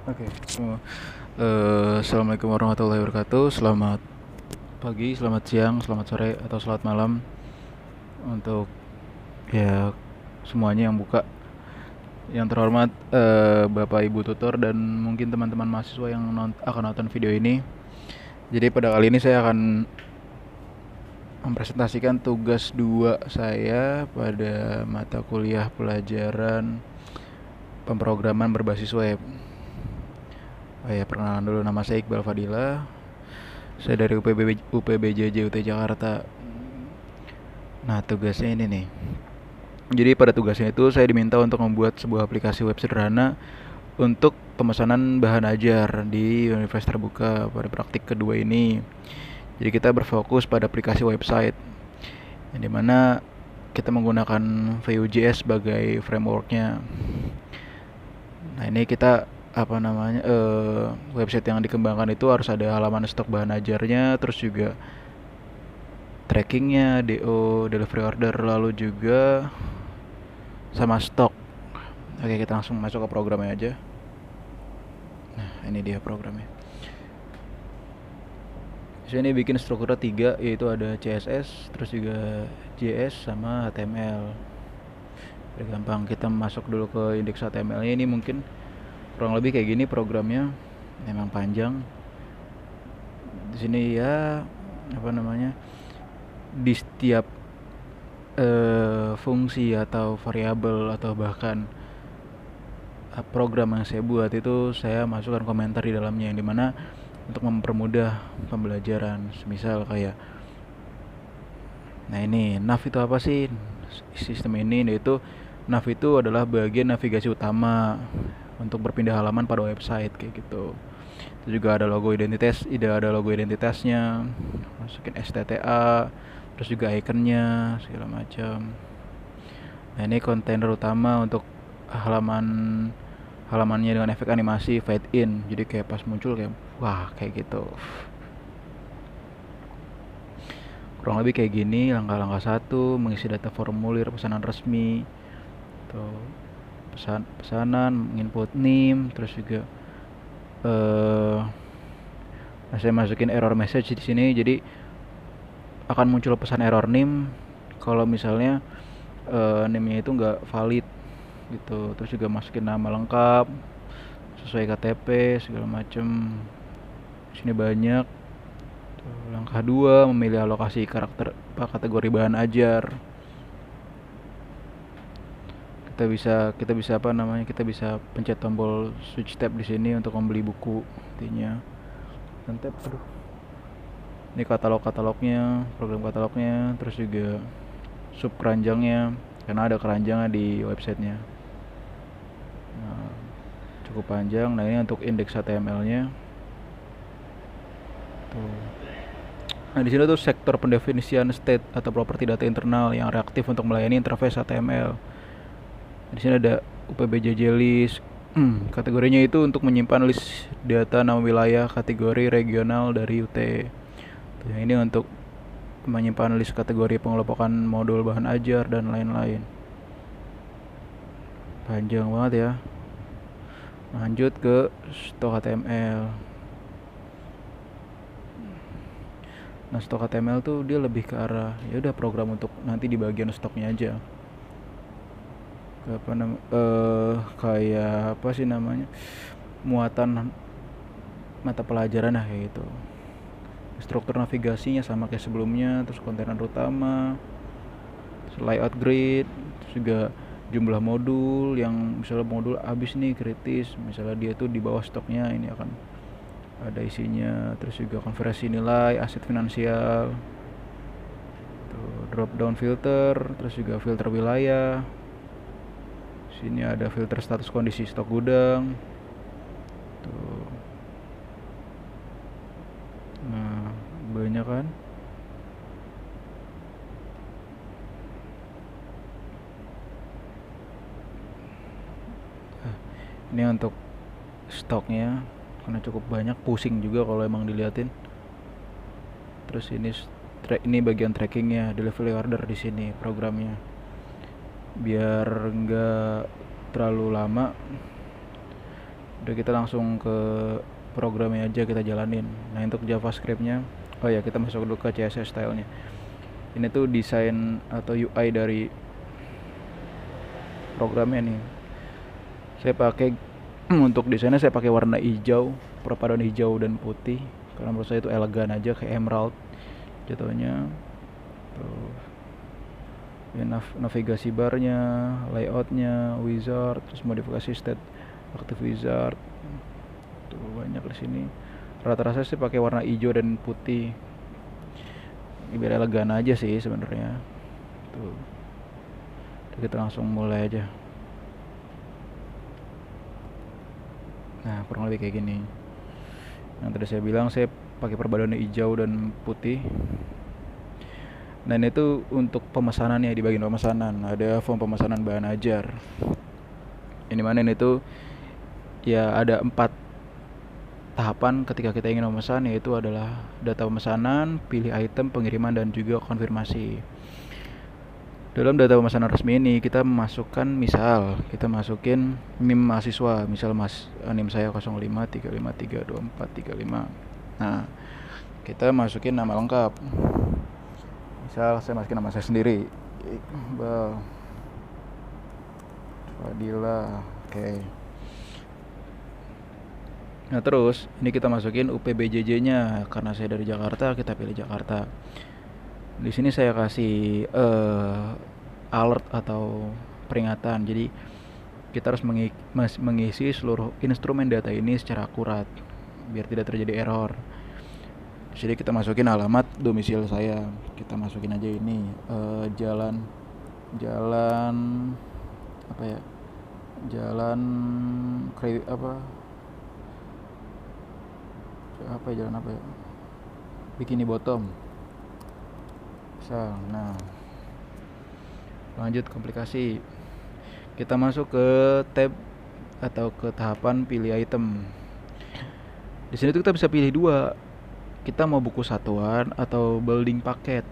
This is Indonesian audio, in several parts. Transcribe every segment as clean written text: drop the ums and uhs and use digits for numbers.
Oke, semua. Assalamualaikum warahmatullahi wabarakatuh. Selamat pagi, selamat siang, selamat sore, atau selamat malam untuk ya semuanya yang buka. Yang terhormat Bapak Ibu tutor dan mungkin teman-teman mahasiswa yang akan nonton video ini. Jadi pada kali ini saya akan mempresentasikan tugas 2 saya pada mata kuliah pelajaran pemrograman berbasis web. Oh ya, perkenalan dulu, nama saya Iqbal Fadila. Saya dari UPBJJ UT Jakarta. Nah, tugasnya ini nih. Jadi pada tugasnya itu saya diminta untuk membuat sebuah aplikasi web sederhana untuk pemesanan bahan ajar di Universitas Terbuka pada praktik kedua ini. Jadi kita berfokus pada aplikasi website, yang dimana kita menggunakan Vue.js sebagai frameworknya. Nah ini kita website yang dikembangkan itu harus ada halaman stok bahan ajarnya, terus juga trackingnya, DO, delivery order, lalu juga sama stok. Oke, kita langsung masuk ke programnya aja. Nah, ini dia programnya. Di sini bikin strukturnya 3, yaitu ada CSS, terus juga JS sama HTML. Biar gampang, kita masuk dulu ke indeks HTML-nya. Ini mungkin kurang lebih kayak gini programnya. Memang panjang. Di sini ya di setiap fungsi atau variabel atau bahkan program yang saya buat itu saya masukkan komentar di dalamnya, yang dimana untuk mempermudah pembelajaran. Semisal kayak, nah ini nav itu apa sih? Sistem ini yaitu nav itu adalah bagian navigasi utama untuk berpindah halaman pada website kayak gitu. Itu juga ada logo identitasnya, masukin STTA, terus juga ikonnya segala macam. Nah ini kontainer utama untuk halamannya dengan efek animasi fade in, jadi kayak pas muncul kayak wah kayak gitu. Kurang lebih kayak gini langkah-langkah. Satu, mengisi data formulir pesanan resmi atau pesanan, input name, terus juga saya masukin error message di sini, jadi akan muncul pesan error name kalau misalnya name-nya itu nggak valid gitu. Terus juga masukin nama lengkap sesuai KTP segala macem. Sini banyak. Langkah 2, memilih alokasi kategori bahan ajar. Kita bisa pencet tombol switch tab di sini untuk membeli buku intinya. Dan tab, aduh. Ini katalognya, program katalognya, terus juga sub keranjangnya, karena ada keranjangnya di websitenya. Nah, cukup panjang. Nah ini untuk indeks HTML-nya. Tuh. Nah di sini tuh sektor pendefinisian state atau properti data internal yang reaktif untuk melayani interface HTML. Di sini ada UPBJJ list. Kategorinya itu untuk menyimpan list data nama wilayah kategori regional dari UT. Yang ini untuk menyimpan list kategori pengelompokan modul bahan ajar dan lain-lain. Panjang banget ya. Lanjut ke stok HTML. Nah, stok HTML tuh dia lebih ke arah ya udah program untuk nanti di bagian stoknya aja. Kayak apa sih namanya? Muatan mata pelajaran lah kayak gitu. Struktur navigasinya sama kayak sebelumnya, terus kontainer utama, terus layout grid, terus juga jumlah modul. Yang misalnya modul habis nih kritis, misalnya dia tuh di bawah stoknya, ini akan ada isinya. Terus juga konversi nilai aset finansial, tuh, drop down filter, terus juga filter wilayah. Sini ada filter status kondisi stok gudang. Tuh. Nah, banyak kan? Ini untuk stoknya, karena cukup banyak, pusing juga kalau emang diliatin. Terus ini bagian trackingnya, delivery order di sini programnya. Biar nggak terlalu lama, Udah, kita langsung ke programnya aja, kita jalanin. Nah, untuk JavaScript-nya, oh ya, kita masuk dulu ke CSS style-nya. Ini tuh desain atau UI dari programnya nih. Saya pakai untuk desainnya saya pakai warna hijau, perpaduan hijau dan putih, karena menurut saya itu elegan aja, kayak emerald jatuhnya. Tuh, ya, navigasi barnya, layoutnya, wizard, terus modifikasi state active wizard. Tuh banyak di sini. Rata-rata sih pakai warna hijau dan putih. Ini biar elegan aja sih sebenarnya. Tuh. Kita langsung mulai aja. Nah, kurang lebih kayak gini. Yang tadi saya bilang saya pakai perpaduan hijau dan putih. Nah, ini tuh untuk pemesanannya, di bagian pemesanan ada form pemesanan bahan ajar. Ini mana ini tuh ya ada 4 tahapan ketika kita ingin memesan, yaitu adalah data pemesanan, pilih item, pengiriman, dan juga konfirmasi. Dalam data pemesanan resmi ini kita memasukkan, misal kita masukin NIM mahasiswa, misal NIM saya 0535532435. Nah, kita masukin nama lengkap. Misal saya masukin nama saya sendiri, Iqbal Fadila. Oke. Nah, terus ini kita masukin UPBJJ-nya, karena saya dari Jakarta, kita pilih Jakarta. Di sini saya kasih alert atau peringatan. Jadi kita harus mengisi seluruh instrumen data ini secara akurat biar tidak terjadi error. Jadi kita masukin alamat domisili saya, kita masukin aja ini jalan apa ya, jalan jalan apa ya, Bikini Bottom misal. Nah, lanjut komplikasi, kita masuk ke tab atau ke tahapan pilih item. Di sini tuh kita bisa pilih dua, kita mau buku satuan atau building paket.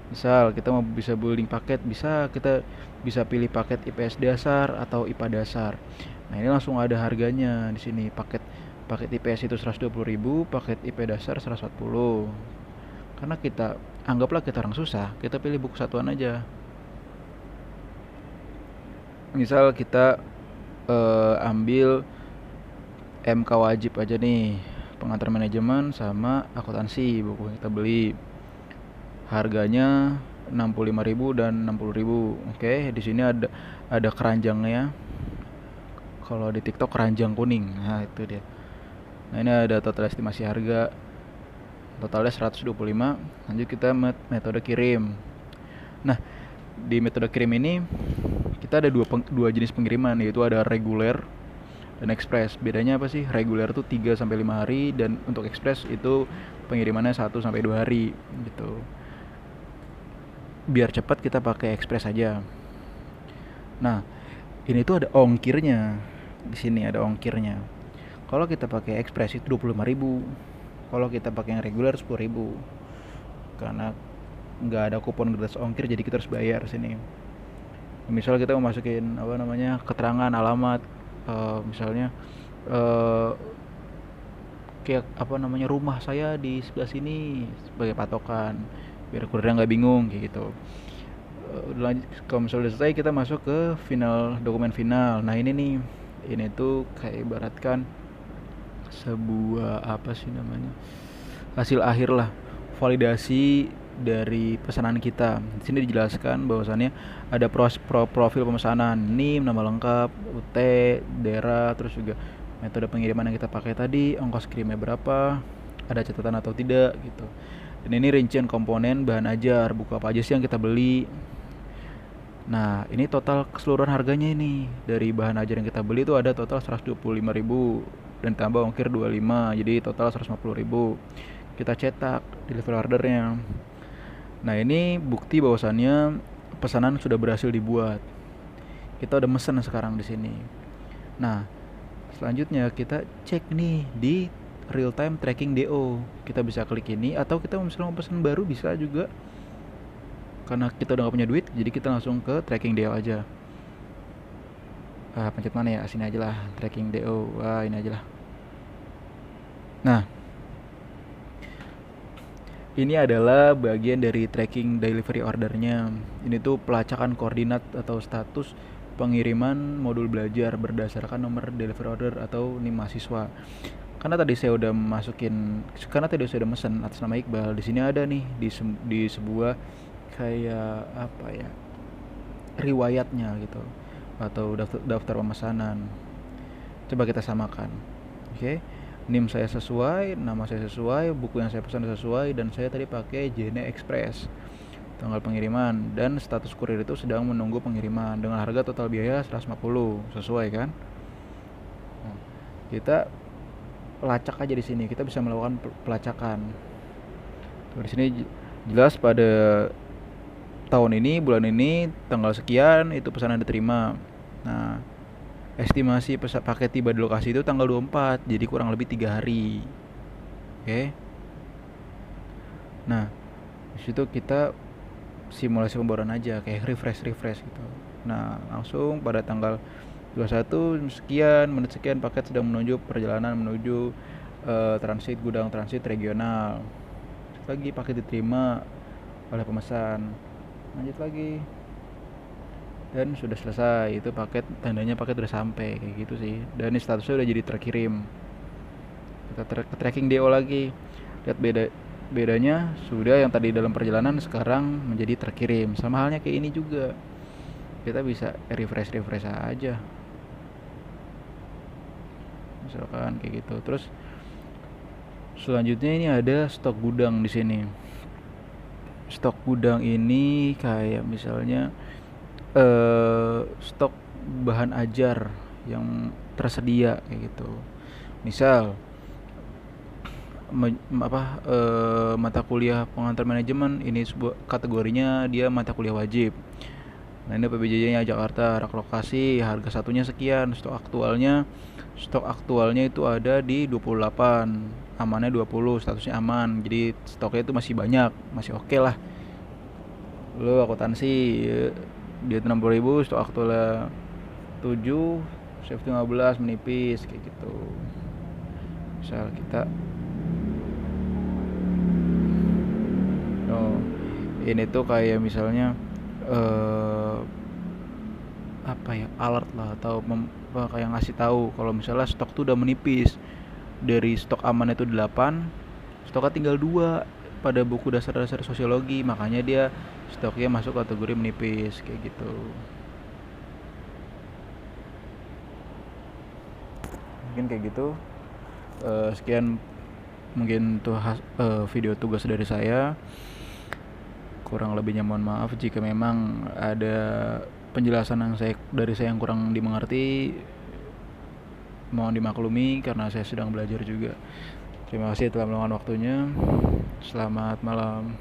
Misal kita mau bisa building paket, kita bisa pilih paket IPS dasar atau IPA dasar. Nah, ini langsung ada harganya di sini. Paket IPS itu 120.000, paket IP dasar 140. Karena anggaplah kita orang susah, kita pilih buku satuan aja. Misal kita ambil MK wajib aja nih, pengantar manajemen sama akuntansi, buku yang kita beli. Harganya 65.000 dan 60.000. Oke, di sini ada keranjangnya. Kalau di TikTok keranjang kuning. Nah, itu dia. Nah, ini ada total estimasi harga. Totalnya 125. Lanjut kita metode kirim. Nah, di metode kirim ini kita ada dua jenis pengiriman, yaitu ada reguler dan ekspres. Bedanya apa sih? Reguler tuh 3 sampai 5 hari, dan untuk ekspres itu pengirimannya 1 sampai 2 hari gitu. Biar cepat kita pakai ekspres aja. Nah, ini tuh ada ongkirnya. Di sini ada ongkirnya. Kalau kita pakai ekspres itu 25.000. Kalau kita pakai yang reguler 10.000. Karena nggak ada kupon gratis ongkir, jadi kita harus bayar sini. Misal kita mau masukin keterangan alamat, misalnya kayak rumah saya di sebelah sini sebagai patokan, biar kurang nggak bingung kayak gitu. Kalau misalnya udah selesai, kita masuk ke dokumen final. Nah, ini tuh kayak ibaratkan sebuah hasil akhir lah, validasi dari pesanan kita. Di sini dijelaskan bahwasannya ada profil pemesanan, NIM, nama lengkap, UT, daerah, terus juga metode pengiriman yang kita pakai tadi, ongkos kirimnya berapa, ada catatan atau tidak gitu. Dan ini rincian komponen bahan ajar, buku apa aja sih yang kita beli. Nah, ini total keseluruhan harganya ini. Dari bahan ajar yang kita beli itu ada total 125.000 dan tambah ongkir 25, jadi total 150.000. Kita cetak di level ordernya. Nah, ini bukti bahwasannya pesanan sudah berhasil dibuat. Kita udah mesen sekarang di sini. Nah, selanjutnya kita cek nih di real time tracking DO. Kita bisa klik ini, atau kita misalnya mau pesan baru bisa juga. Karena kita udah gak punya duit, jadi kita langsung ke tracking DO aja. Pencet mana ya, sini aja lah, tracking DO. Ini aja lah. Nah, ini adalah bagian dari tracking delivery ordernya. Ini tuh pelacakan koordinat atau status pengiriman modul belajar berdasarkan nomor delivery order atau NIM mahasiswa. Karena tadi saya udah mesen atas nama Iqbal. Di sini ada nih di sebuah kayak apa ya, riwayatnya gitu, atau daftar pemesanan. Coba kita samakan. Oke. NIM saya sesuai, nama saya sesuai, buku yang saya pesan sesuai, dan saya tadi pakai JNE Express. Tanggal pengiriman dan status kurir itu sedang menunggu pengiriman dengan harga total biaya 150, sesuai kan? Nah, kita lacak aja di sini. Kita bisa melakukan pelacakan. Tuh, di sini jelas pada tahun ini, bulan ini, tanggal sekian itu pesanan diterima. Nah, estimasi paket tiba di lokasi itu tanggal 24, jadi kurang lebih 3 hari. Oke. Nah, disitu kita simulasi pembayaran aja, kayak refresh gitu. Nah, langsung pada tanggal 21 sekian menit sekian paket sedang menuju perjalanan menuju transit gudang transit regional. Lagi paket diterima oleh pemesan. Lanjut lagi. Dan sudah selesai, itu paket, tandanya paket udah sampai, kayak gitu sih. Dan ini statusnya udah jadi terkirim. Kita tracking DO lagi, lihat bedanya. Sudah yang tadi dalam perjalanan sekarang menjadi terkirim. Sama halnya kayak ini juga, kita bisa refresh aja misalkan kayak gitu. Terus selanjutnya ini ada stok gudang di sini. Stok gudang ini kayak misalnya stok bahan ajar yang tersedia kayak gitu. Misal mata kuliah pengantar manajemen, ini sebuah kategorinya dia mata kuliah wajib. Nah, ini PBJJ-nya Jakarta, rak lokasi, harga satunya sekian. Stok aktualnya itu ada di 28, amannya 20, statusnya aman. Jadi stoknya itu masih banyak, masih oke lah. Lo akuntansi dia 60.000, stok aktualnya 7, safety 15, menipis kayak gitu. Misal kita ini tuh kayak misalnya alert lah, atau kayak ngasih tahu kalau misalnya stok tuh udah menipis. Dari stok aman itu 8, stoknya tinggal 2 pada buku dasar-dasar sosiologi, makanya dia stoknya masuk kategori menipis kayak gitu. Mungkin kayak gitu. Sekian mungkin tuh video tugas dari saya. Kurang lebihnya mohon maaf jika memang ada penjelasan dari saya yang kurang dimengerti. Mohon dimaklumi karena saya sedang belajar juga. Terima kasih telah meluangkan waktunya. Selamat malam.